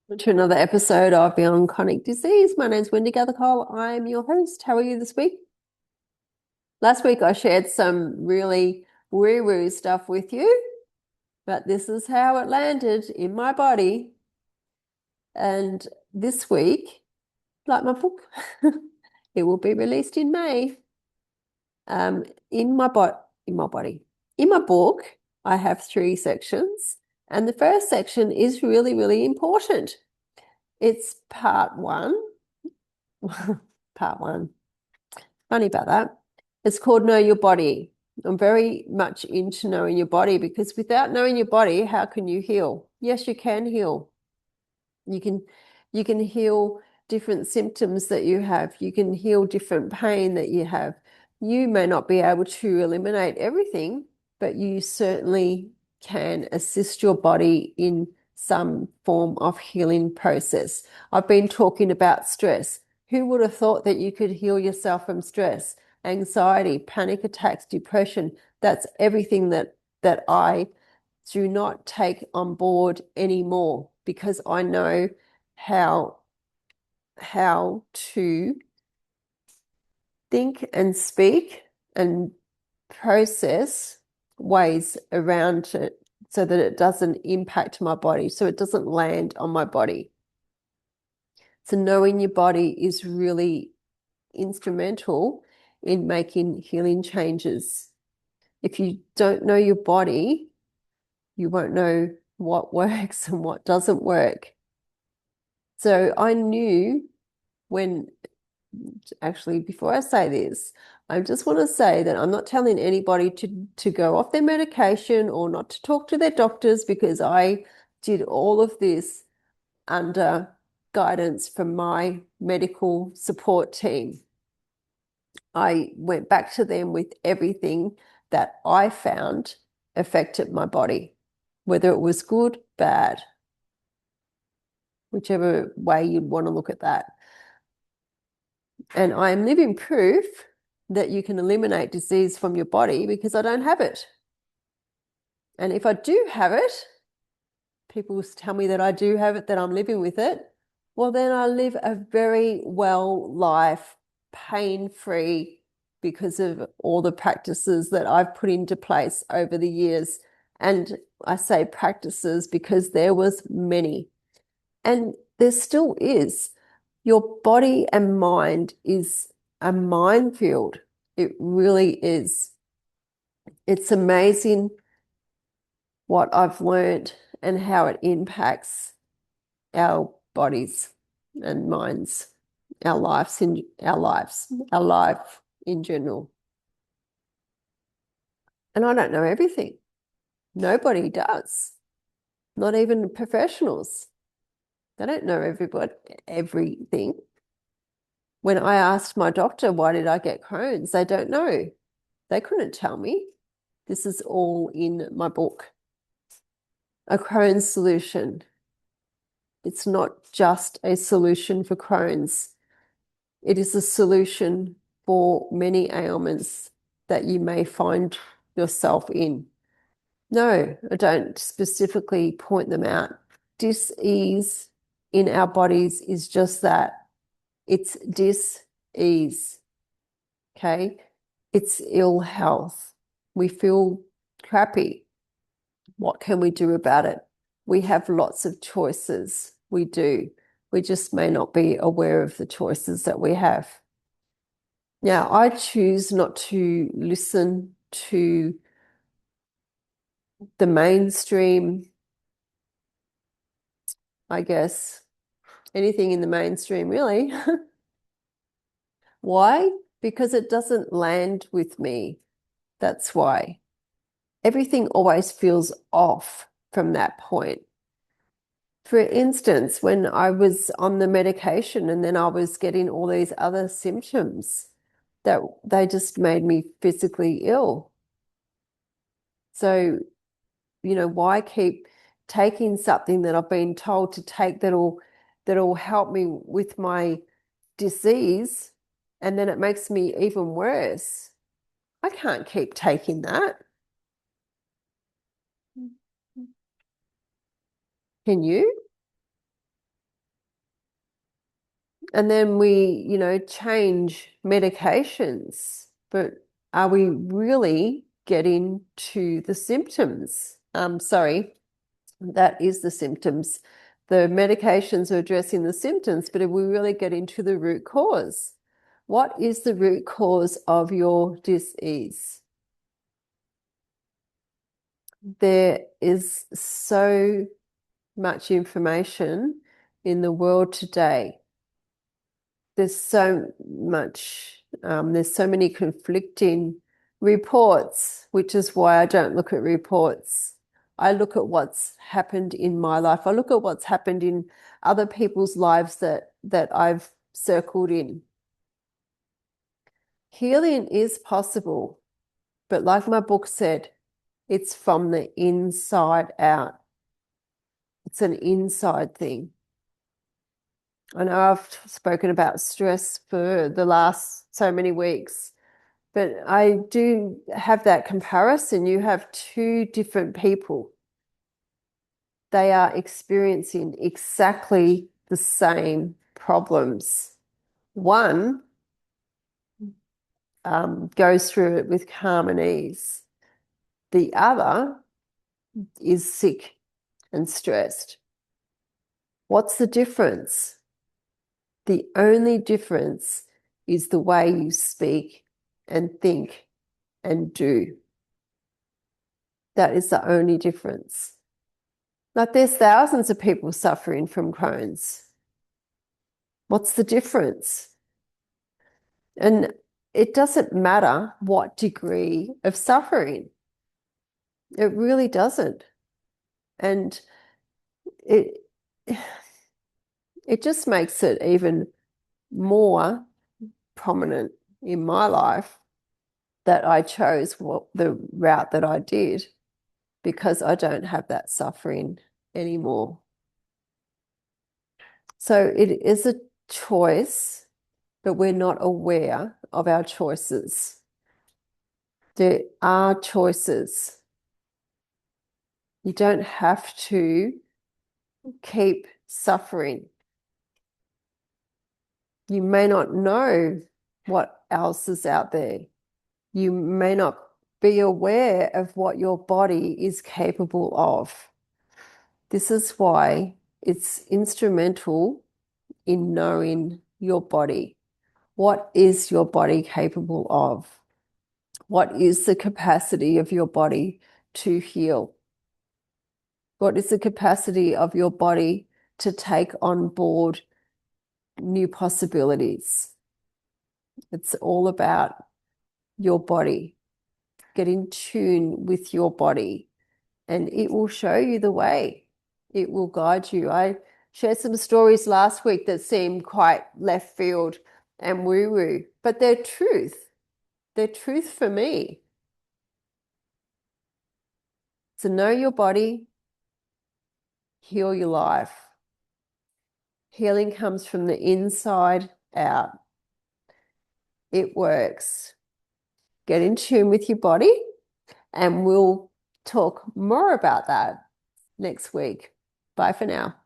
To another episode of Beyond Chronic Disease. My name's Wendy Gathercole. I'm your host. How are you this week? Last week I shared some really woo-woo stuff with you, but this is how it landed in my body. And this week, like my book, it will be released in May. In my body, in my book, I have 3 sections, and the first section is really, really important. It's part one. Part one. Funny about that. It's called Know Your Body. I'm very much into knowing your body because without knowing your body, how can you heal? Yes, you can heal. You can you can heal different symptoms that you have. You can heal different pain that you have. You may not be able to eliminate everything, but you certainly can assist your body in some form of healing process. I've been talking about stress. Who would have thought that you could heal yourself from stress, anxiety, panic attacks, depression? That's everything that I do not take on board anymore because I know how to think and speak and process ways around it so that it doesn't impact my body, so it doesn't land on my body. So knowing your body is really instrumental in making healing changes. If you don't know your body, you won't know what works and what doesn't work. So I knew when, actually, before I say this, I just want to say that I'm not telling anybody to go off their medication or not to talk to their doctors because I did all of this under guidance from my medical support team. I went back to them with everything that I found affected my body, whether it was good, bad, whichever way you'd want to look at that. And I am living proof that you can eliminate disease from your body because I don't have it. And if I do have it, people tell me that I do have it, that I'm living with it. Well, then I live a very well life, pain-free, because of all the practices that I've put into place over the years. And I say practices because there was many. And there still is. Your body and mind is a minefield. It really is. It's amazing what I've learned and how it impacts our bodies and minds, our life in general. And I don't know everything. Nobody does. Not even professionals. They don't know everything. When I asked my doctor, why did I get Crohn's? They don't know. They couldn't tell me. This is all in my book. A Crohn's solution. It's not just a solution for Crohn's. It is a solution for many ailments that you may find yourself in. No, I don't specifically point them out. Dis-ease in our bodies is just that. It's dis-ease. Okay? It's ill health. We feel crappy. What can we do about it? We have lots of choices. We do. We just may not be aware of the choices that we have. Now, I choose not to listen to the mainstream, I guess, anything in the mainstream, really. Why? Because it doesn't land with me. That's why. Everything always feels off from that point. For instance, when I was on the medication and then I was getting all these other symptoms that they just made me physically ill. So, why keep taking something that I've been told to take that'll help me with my disease and then it makes me even worse? I can't keep taking that. Can you? And then we change medications, but are we really getting to the symptoms? Sorry, that is the symptoms. The medications are addressing the symptoms, but are we really getting to the root cause? What is the root cause of your disease? There is so much information in the world today. There's so many conflicting reports, which is why I don't look at reports. I look at what's happened in my life. I look at what's happened in other people's lives that I've circled in. Healing is possible, but like my book said, it's from the inside out. It's an inside thing. I know I've spoken about stress for the last so many weeks, but I do have that comparison. You have two different people. They are experiencing exactly the same problems. One goes through it with calm and ease. The other is sick and stressed. What's the difference? The only difference is the way you speak and think and do. That is the only difference. Like there's thousands of people suffering from Crohn's. What's the difference? And it doesn't matter what degree of suffering. It really doesn't. And it it just makes it even more prominent in my life that I chose the route that I did, because I don't have that suffering anymore. So it is a choice, but we're not aware of our choices. There are choices. You don't have to keep suffering. You may not know what else is out there. You may not be aware of what your body is capable of. This is why it's instrumental in knowing your body. What is your body capable of? What is the capacity of your body to heal? What is the capacity of your body to take on board new possibilities? It's all about your body. Get in tune with your body, and it will show you the way. It will guide you. I shared some stories last week that seemed quite left field and woo-woo, but they're truth. They're truth for me. So know your body, heal your life. Healing comes from the inside out. It works. Get in tune with your body, and we'll talk more about that next week. Bye for now.